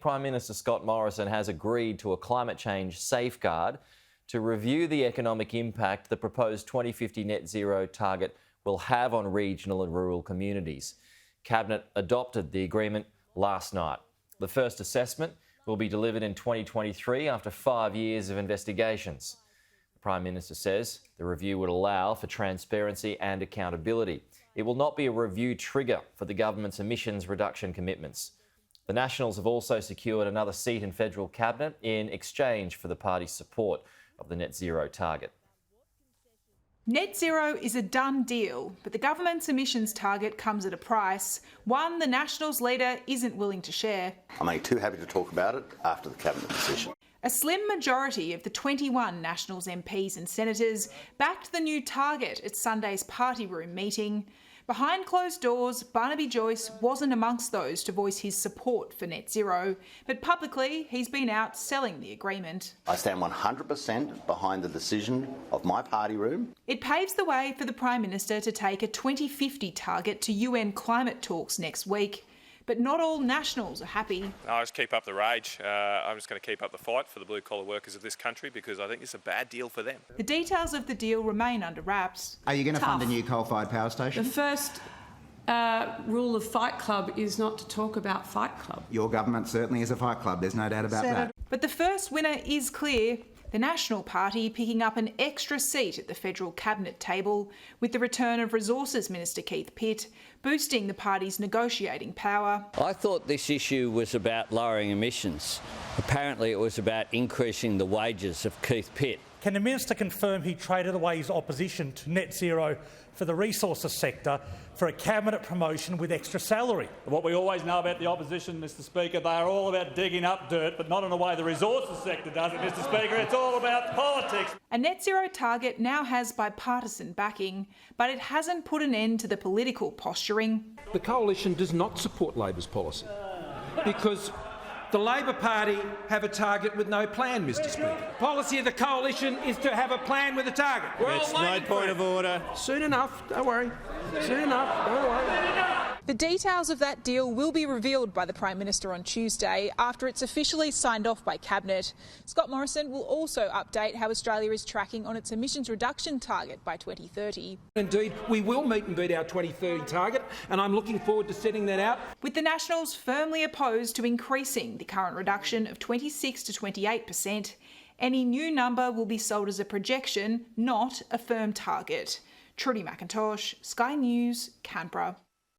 Prime Minister Scott Morrison has agreed to a climate change safeguard to review the economic impact the proposed 2050 net zero target will have on regional and rural communities. Cabinet adopted the agreement last night. The first assessment will be delivered in 2023 after 5 years of investigations. The Prime Minister says the review would allow for transparency and accountability. It will not be a review trigger for the government's emissions reduction commitments. The Nationals have also secured another seat in federal cabinet in exchange for the party's support of the net zero target. Net zero is a done deal, but the government's emissions target comes at a price, one the Nationals leader isn't willing to share. I'm only too happy to talk about it after the cabinet decision. A slim majority of the 21 Nationals MPs and senators backed the new target at Sunday's party room meeting. Behind closed doors, Barnaby Joyce wasn't amongst those to voice his support for net zero, but publicly he's been out selling the agreement. I stand 100% behind the decision of my party room. It paves the way for the Prime Minister to take a 2050 target to UN climate talks next week. But not all Nationals are happy. I'll just keep up the rage. I'm just going to keep up the fight for the blue-collar workers of this country because I think it's a bad deal for them. The details of the deal remain under wraps. Are you going to fund a new coal-fired power station? The first rule of Fight Club is not to talk about Fight Club. Your government certainly is a fight club, there's no doubt about that. But the first winner is clear. The National Party picking up an extra seat at the federal cabinet table with the return of Resources Minister Keith Pitt, boosting the party's negotiating power. I thought this issue was about lowering emissions. Apparently it was about increasing the wages of Keith Pitt. Can the Minister confirm he traded away his opposition to net zero for the resources sector for a cabinet promotion with extra salary? What we always know about the opposition, Mr Speaker, they are all about digging up dirt, but not in the way the resources sector does it, Mr Speaker. It's all about politics. A net zero target now has bipartisan backing, but it hasn't put an end to the political posturing. The Coalition does not support Labor's policy because the Labor Party have a target with no plan, Mr Speaker. The policy of the Coalition is to have a plan with a target. It's no point of order. Soon enough, don't worry. Soon enough, don't worry. The details of that deal will be revealed by the Prime Minister on Tuesday after it's officially signed off by Cabinet. Scott Morrison will also update how Australia is tracking on its emissions reduction target by 2030. Indeed, we will meet and beat our 2030 target, and I'm looking forward to setting that out. With the Nationals firmly opposed to increasing the current reduction of 26 to 28%, any new number will be sold as a projection, not a firm target. Trudy McIntosh, Sky News, Canberra.